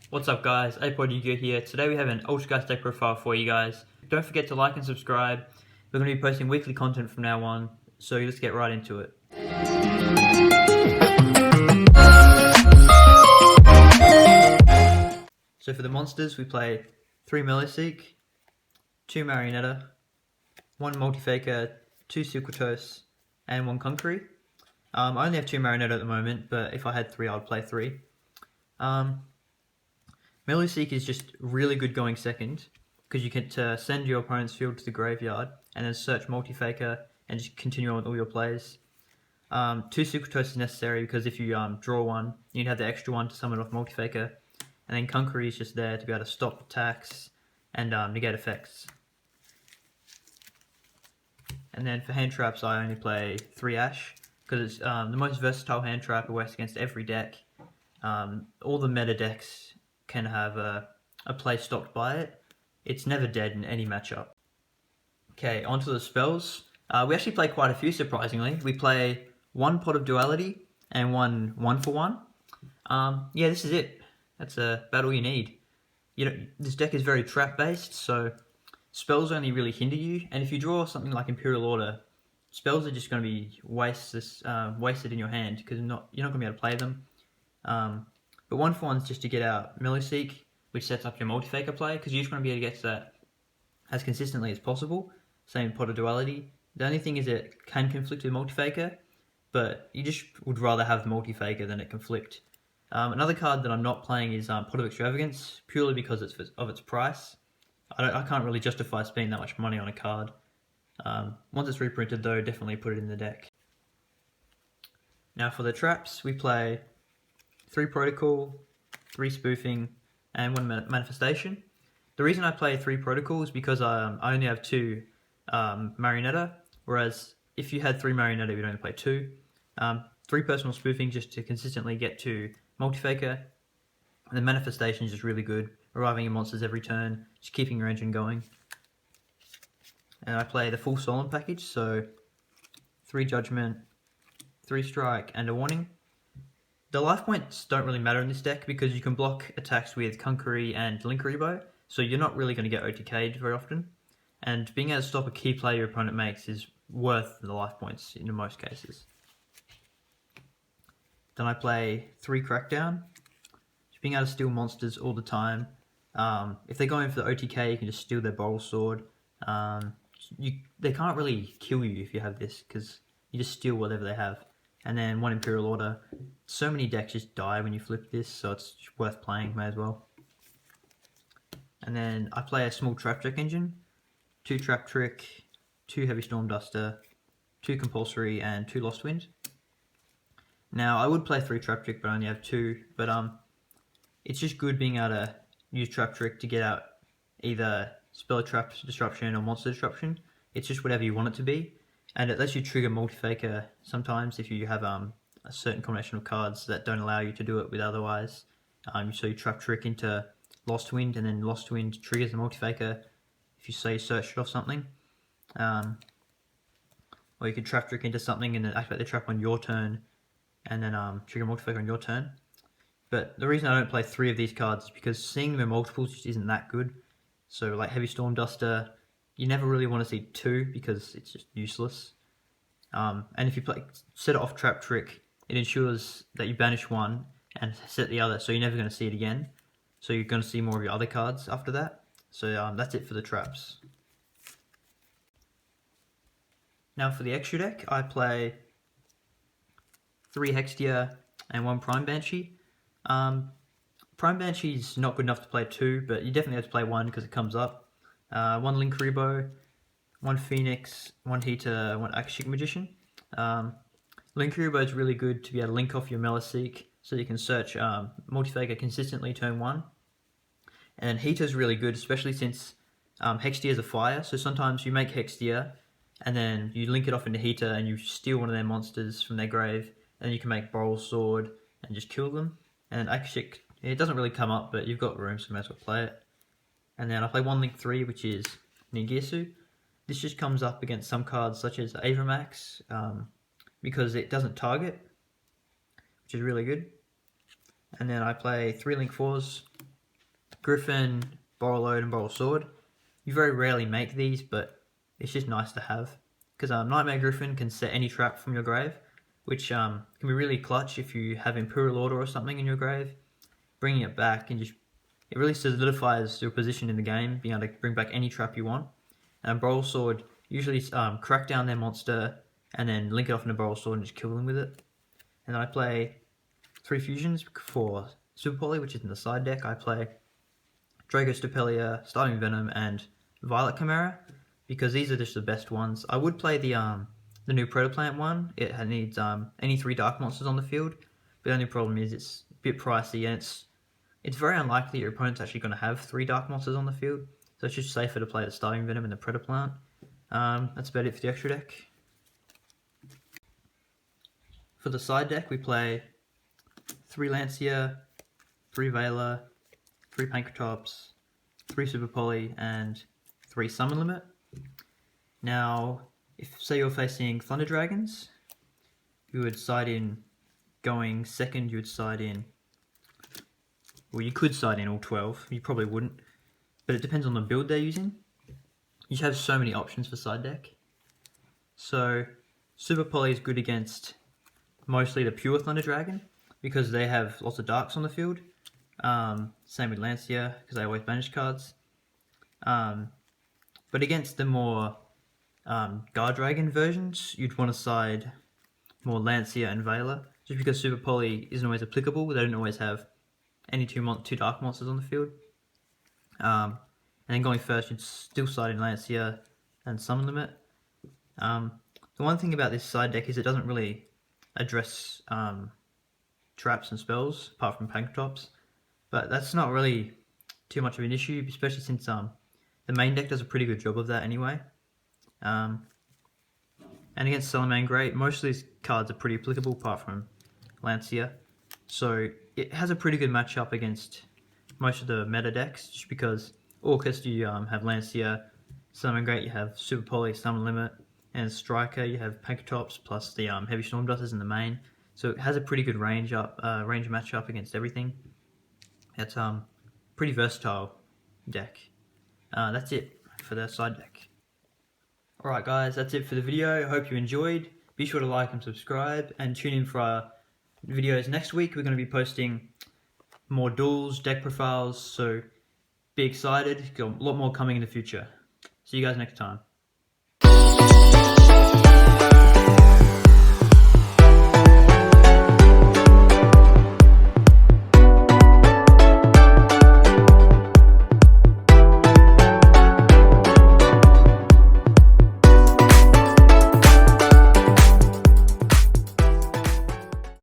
What's up guys, Yugioh here. Today we have an Altergeist deck profile for you guys. Don't forget to like and subscribe. We're going to be posting weekly content from now on, so let's get right into it. So for the monsters we play 3 Milliseek, 2 Marionetta, 1 Multifaker, 2 Sucratos, and 1 Concrete. I only have 2 Marionetta at the moment, but if I had 3 I would play 3. Milliseek is just really good going second, because you can send your opponent's field to the graveyard, and then search Multifaker, and just continue on with all your plays. 2 Sucratos is necessary, because if you draw one, you'd have the extra one to summon off Multifaker, and then Concrete is just there to be able to stop attacks, and negate effects. And then for hand traps I only play 3 Ash, because it's the most versatile hand trap. It works against every deck. All the meta decks can have a play stopped by it. It's never dead in any matchup. Okay, onto the spells. We actually play quite a few, surprisingly. We play 1 Pot of Duality and 1 for 1. Yeah, this is it. That's about all you need. This deck is very trap based, so spells only really hinder you, and if you draw something like Imperial Order, spells are just going to be wasted in your hand, because you're not going to be able to play them. But 1 for 1 is just to get out Milliseek, which sets up your Multifaker play, because you just want to be able to get to that as consistently as possible. Same Pot of Duality. The only thing is it can conflict with Multifaker, but you just would rather have the Multifaker than it conflict. Another card that I'm not playing is Pot of Extravagance, purely because of its price. I can't really justify spending that much money on a card. Once it's reprinted though, definitely put it in the deck. Now for the traps, we play 3 Protocol, 3 Spoofing, and 1 Manifestation. The reason I play 3 Protocol is because I only have 2 Marionetta, whereas if you had 3 Marionetta, you'd only play 2. 3 Personal Spoofing just to consistently get to Multifaker, and the Manifestation is just really good, arriving in monsters every turn, just keeping your engine going. And I play the full Solemn package, so 3 Judgment, 3 Strike, and a Warning. The life points don't really matter in this deck, because you can block attacks with Concrete and Linkuriboh, so you're not really going to get OTK'd very often. And being able to stop a key play your opponent makes is worth the life points in most cases. Then I play 3 Crackdown, just being able to steal monsters all the time. If they're going for the OTK, you can just steal their Boral Sword. They can't really kill you if you have this, because you just steal whatever they have. And then 1 Imperial Order. So many decks just die when you flip this, so it's worth playing, may as well. And then I play a small Trap Trick engine, 2 Trap Trick, 2 Heavy Storm Duster, 2 Compulsory, and 2 Lost Wind. Now I would play 3 Trap Trick, but I only have 2. But it's just good being able to use Trap Trick to get out either Spell Trap Disruption or Monster Disruption. It's just whatever you want it to be, and it lets you trigger Multifaker sometimes if you have a certain combination of cards that don't allow you to do it with otherwise. So you Trap Trick into Lost Wind, and then Lost Wind triggers the Multifaker if you say search it off something. Or you can Trap Trick into something and then activate the trap on your turn, and then trigger Multifaker on your turn. But the reason I don't play 3 of these cards is because seeing them in multiples just isn't that good. So like Heavy Storm Duster, you never really want to see 2 because it's just useless. And if you set it off Trap Trick, it ensures that you banish 1 and set the other, so you're never going to see it again. So you're going to see more of your other cards after that. So that's it for the traps. Now for the extra deck, I play 3 Hextia and 1 Prime Banshee. Prime Banshee is not good enough to play 2, but you definitely have to play 1 because it comes up. 1 Linkuriboh, 1 Phoenix, 1 Heater, 1 Akashic Magician. Linkuriboh is really good to be able to link off your Milliseek, so you can search Multifaker consistently turn 1. And then Heater is really good, especially since Hextia is a fire, so sometimes you make Hextia, and then you link it off into Heater, and you steal one of their monsters from their grave, and you can make Boral Sword and just kill them. And Akashic, it doesn't really come up, but you've got room, so you may as well play it. And then I play 1 Link 3, which is Ningirsu. This just comes up against some cards such as Avramax, because it doesn't target, which is really good. And then I play 3 Link 4s, Griffin, Borrow Load, and Borrow Sword. You very rarely make these, but it's just nice to have. Because Nightmare Griffin can set any trap from your grave, which can be really clutch if you have Imperial Order or something in your grave. Bringing it back and it really solidifies your position in the game, being able to bring back any trap you want. And Borrow Sword usually crack down their monster and then link it off in a Borrow Sword and just kill them with it. And then I play 3 fusions for Super Poly, which is in the side deck. I play Draco Stapelia, Starving Venom, and Violet Chimera, because these are just the best ones. I would play the new Protoplant one. It needs any 3 dark monsters on the field, but the only problem is it's a bit pricey, and it's very unlikely your opponent's actually going to have 3 dark monsters on the field, so it's just safer to play the Starving Venom and the Protoplant. That's about it for the extra deck. For the side deck, we play 3 Lancia, 3 Veiler, 3 Pankratops, 3 Super Poly, and 3 Summon Limit. Now, if say you're facing Thunder Dragons, you would side in going second, you would side in, well, you could side in all 12, you probably wouldn't, but it depends on the build they're using. You have so many options for side deck. So, Super Poly is good against mostly the pure Thunder Dragon, because they have lots of darks on the field. Same with Lancia, because they always banish cards. But against the more Guard Dragon versions, you'd want to side more Lancia and Veiler, just because Super Poly isn't always applicable. They don't always have any 2 dark monsters on the field. And then going first, you'd still side in Lancia and Summon Limit. The one thing about this side deck is it doesn't really address traps and spells, apart from Pankratops. But that's not really too much of an issue, especially since the main deck does a pretty good job of that anyway. And against Salamangreat, Great, most of these cards are pretty applicable apart from Lancia. So it has a pretty good matchup against most of the meta decks, just because Orcust you have Lancia, Salamangreat Great you have Super Poly, Summon Limit, and Striker you have Pankratops plus the Heavy Storm Dusters in the main. So it has a pretty good range matchup against everything. It's pretty versatile deck. That's it for the side deck. Alright guys, that's it for the video. I hope you enjoyed. Be sure to like and subscribe, and tune in for our videos next week. We're going to be posting more duels, deck profiles, so be excited. Got a lot more coming in the future. See you guys next time.